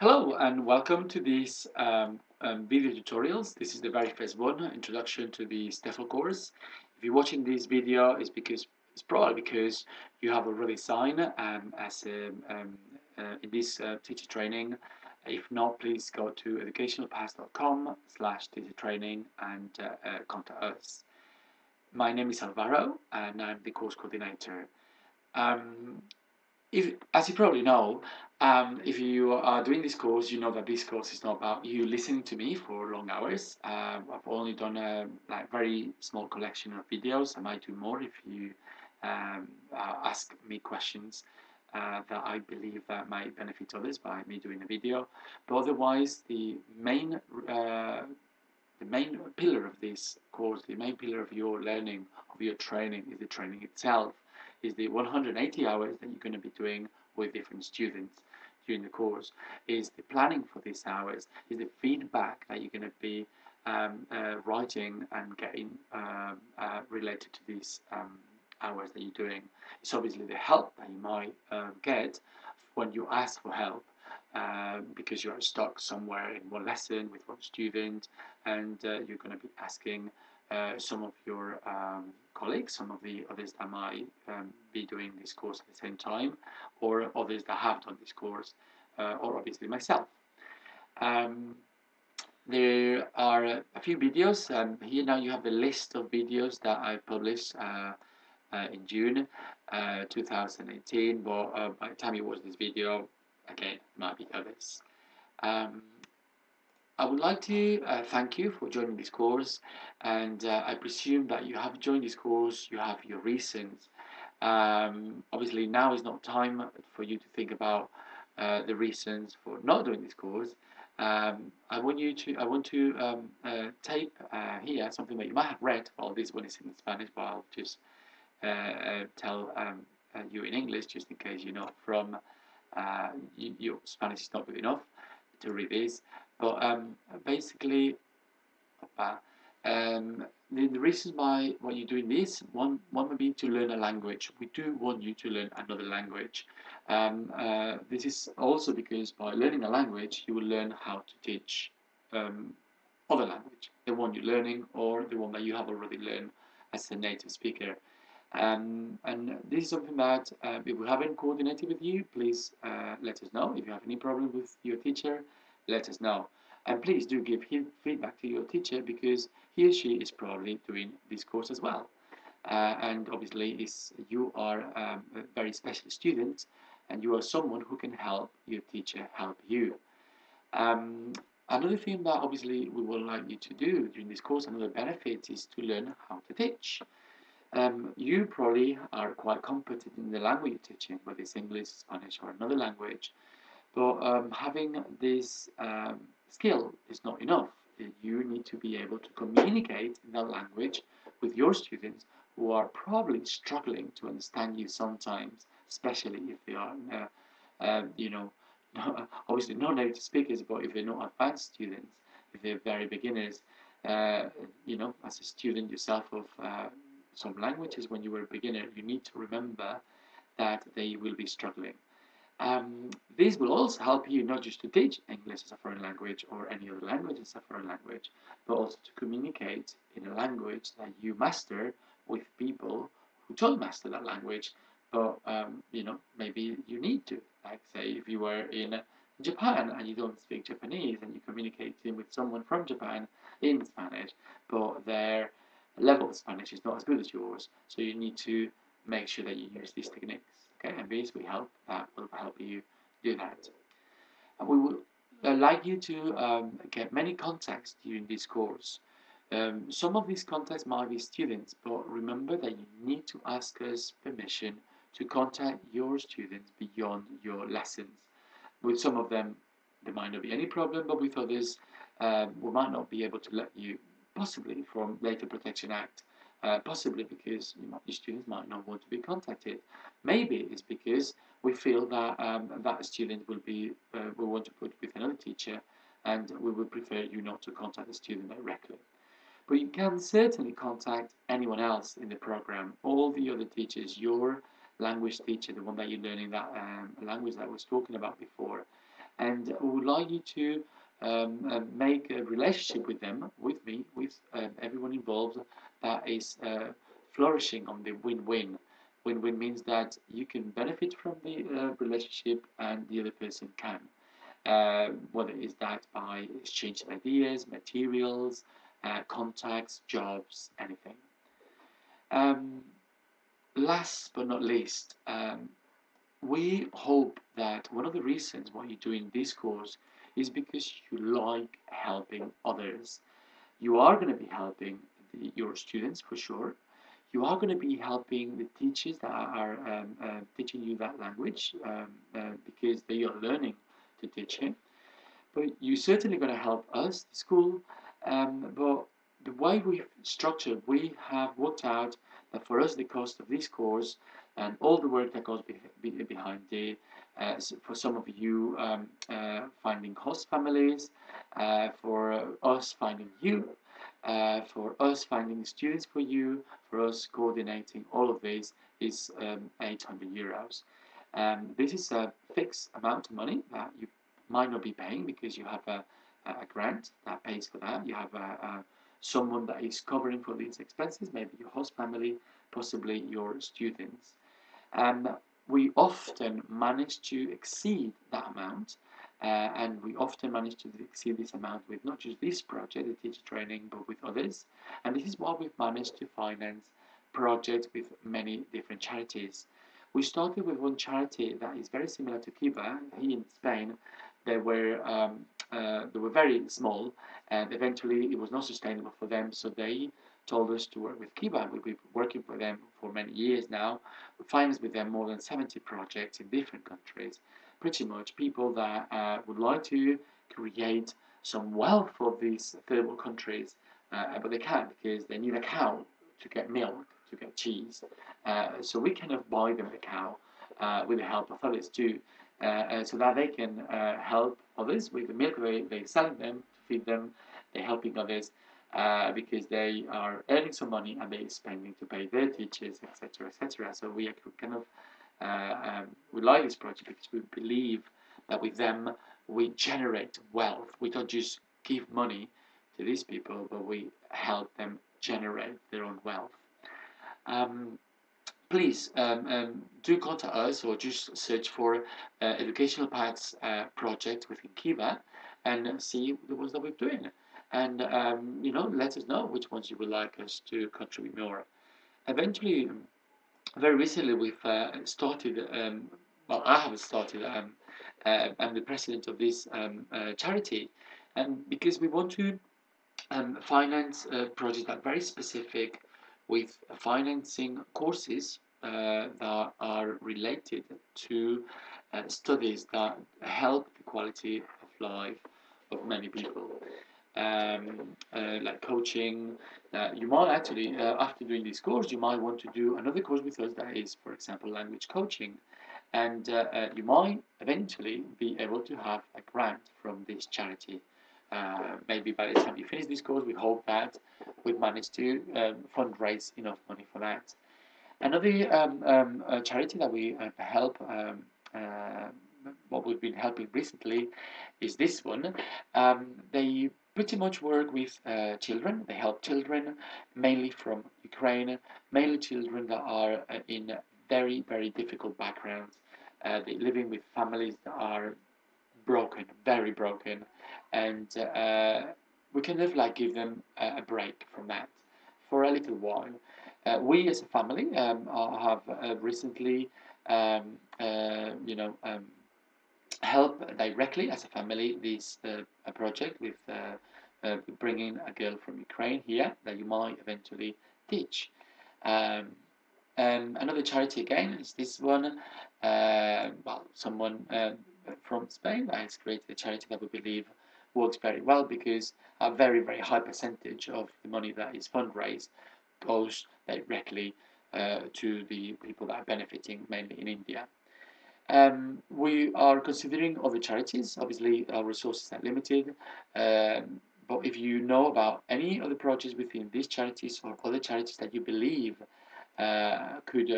Hello and welcome to these video tutorials. This is the very first one, introduction to the tefl course. If you're watching this video, it's probably because you have already signed as in this teacher training. If not, please go to educationalpath.com/teacher training and contact us. My name is Alvaro and I'm the course coordinator. Um, as you probably know, if you are doing this course, you know that this course is not about you listening to me for long hours. I've only done a very small collection of videos. I might do more if you ask me questions that I believe that might benefit others by me doing a video. But otherwise, the main pillar of this course, the main pillar of your learning, of your training, is the training itself, is the 180 hours that you're going to be doing with different students during the course, is the planning for these hours, is the feedback that you're going to be writing and getting related to these hours that you're doing. It's obviously the help that you might get when you ask for help. Because you are stuck somewhere in one lesson with one student, and you're going to be asking some of your colleagues, some of the others that might be doing this course at the same time, or others that have done this course, or obviously myself. Um, there are a few videos. Here now you have the list of videos that I published in June 2018, but by the time you watch this video, again, it might be others. Um, I would like to thank you for joining this course, and I presume that you have joined this course, you have your reasons. Obviously, now is not time for you to think about the reasons for not doing this course. I want to tape here something that you might have read. Well, this one is in Spanish, but I'll just tell you in English, just in case you're not from your Spanish is not good enough to read this. But basically, the reasons why you're doing this, one would be to learn a language. We do want you to learn another language. This is also because by learning a language, you will learn how to teach other language, the one you're learning or the one that you have already learned as a native speaker. And this is something that if we haven't coordinated with you, please let us know. If you have any problem with your teacher, let us know. And please do give feedback to your teacher, because he or she is probably doing this course as well. And obviously, you are a very special student, and you are someone who can help your teacher help you. Um, Another thing that obviously we would like you to do during this course, another benefit, is to learn how to teach. You probably are quite competent in the language you're teaching, whether it's English, Spanish, or another language. But having this skill is not enough. You need to be able to communicate in that language with your students who are probably struggling to understand you sometimes, especially if they are, you know, obviously not native speakers, but if they're not advanced students, if they're very beginners. As a student yourself of some languages, when you were a beginner, you need to remember that they will be struggling. This will also help you not just to teach English as a foreign language or any other language as a foreign language, but also to communicate in a language that you master with people who don't master that language, but maybe you need to. Like, say, if you were in Japan and you don't speak Japanese and you're communicating with someone from Japan in Spanish, but their level of Spanish is not as good as yours, so you need to make sure that you use these techniques. Okay, and these will help you do that. And we would like you to get many contacts during this course. Some of these contacts might be students, but remember that you need to ask us permission to contact your students beyond your lessons. With some of them, there might not be any problem, but with others, we might not be able to let you, possibly from Data Protection Act, possibly because your students might not want to be contacted. Maybe it's because we feel that that student will want to put with another teacher, and we would prefer you not to contact the student directly. But you can certainly contact anyone else in the program, all the other teachers, your language teacher, the one that you're learning that language that I was talking about before. and we would like you to make a relationship with them, with me, with everyone involved that is flourishing on the win-win. Win-win means that you can benefit from the relationship and the other person can. Whether it's that by exchanging ideas, materials, contacts, jobs, anything. Um, Last but not least, we hope that one of the reasons why you're doing this course is because you like helping others. You are going to be helping your students for sure. You are going to be helping the teachers that are teaching you that language because they are learning to teach it. But you're certainly going to help us, the school. But the way we've structured, we have worked out that for us, the cost of this course and all the work that goes behind it, for some of you finding host families, for us finding you, for us finding students for you, for us coordinating all of this is €800. This is a fixed amount of money that you might not be paying because you have a grant that pays for that. You have someone that is covering for these expenses, maybe your host family, possibly your students. And we often manage to exceed that amount, and we often manage to exceed this amount with not just this project, the teacher training, but with others. And this is why we've managed to finance projects with many different charities. We started with one charity that is very similar to Kiva here in Spain. They were very small, and eventually it was not sustainable for them. So they told us to work with Kiva. We've been working with them for many years now. We financed with them more than 70 projects in different countries. Pretty much people that would like to create some wealth for these third world countries, but they can't because they need a cow to get milk, to get cheese. So we kind of buy them the cow with the help of others too, so that they can help others with the milk they're selling them to feed them. They're helping others because they are earning some money and they're spending to pay their teachers, etc., etc. So we are kind of we like this project because we believe that with them we generate wealth. We don't just give money to these people, but we help them generate their own wealth. Um, Please do contact us or just search for Educational Paths project within Kiva and see the ones that we're doing. And let us know which ones you would like us to contribute more. Eventually, very recently, we've started. Well, I have started. I'm the president of this charity, and because we want to finance projects that are very specific with financing courses that are related to studies that help the quality of life of many people. Like coaching, you might actually, after doing this course, you might want to do another course with us that is, for example, language coaching. And you might eventually be able to have a grant from this charity. Maybe by the time you finish this course, we hope that we've managed to fundraise enough money for that. Another charity that we help, what we've been helping recently, is this one. They pretty much work with children. They help children, mainly from Ukraine, mainly children that are in very, very difficult backgrounds. They're living with families that are broken, very broken, and we kind of like give them a break from that for a little while. We as a family have recently, help directly as a family this project with bringing a girl from Ukraine here that you might eventually teach. Um, Another charity again is this one. Someone from Spain that has created a charity that we believe works very well because a very, very high percentage of the money that is fundraised goes directly to the people that are benefiting, mainly in India. We are considering other charities. Obviously, our resources are limited. But if you know about any other projects within these charities or other charities that you believe could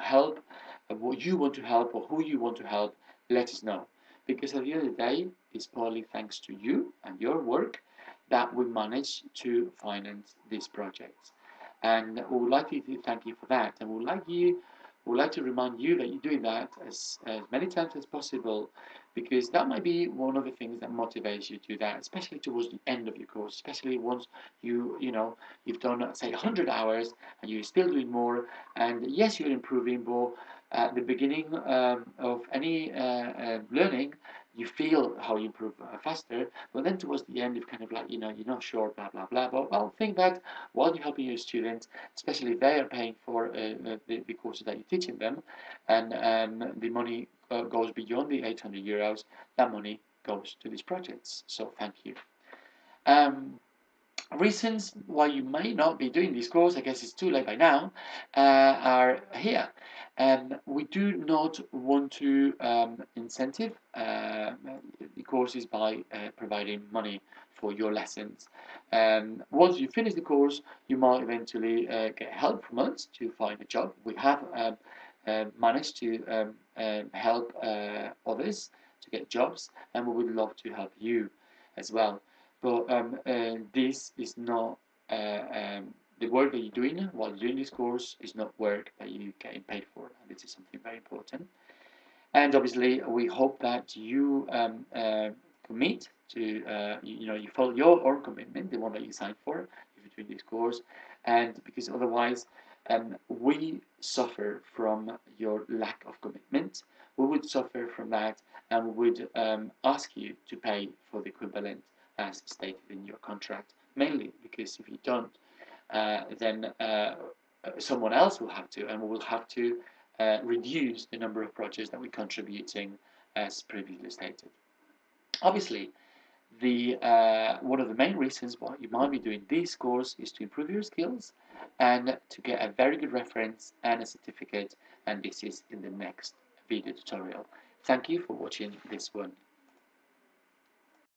help what you want to help or who you want to help, let us know. because at the end of the day, it's partly thanks to you and your work that we managed to finance these projects. And we would like to thank you for that. And we would like to remind you that you're doing that as many times as possible, because that might be one of the things that motivates you to do that, especially towards the end of your course, especially once you've done, say, 100 hours and you're still doing more. And yes, you're improving, but at the beginning of any learning, you feel how you improve faster, but then towards the end, you're kind of like, you're not sure, blah, blah, blah. But I'll think that while you're helping your students, especially if they are paying for the courses that you're teaching them, and the money goes beyond the €800, that money goes to these projects. So thank you. Um, Reasons why you may not be doing this course, I guess it's too late by now, are here. We do not want to incentive the courses by providing money for your lessons. Once you finish the course, you might eventually get help from us to find a job. We have managed to help others to get jobs, and we would love to help you as well. But this is not the work that you're doing while you're doing this course is not work that you're getting paid for, and this is something very important. And obviously, we hope that you commit to you follow your own commitment, the one that you signed for, if you're doing this course, and because otherwise, we suffer from your lack of commitment. We would suffer from that, and we would ask you to pay for the equivalent as stated in your contract. Mainly because if you don't, then someone else will have to, and we will have to reduce the number of projects that we're contributing as previously stated. Obviously, the one of the main reasons why you might be doing this course is to improve your skills and to get a very good reference and a certificate, and this is in the next video tutorial. Thank you for watching this one.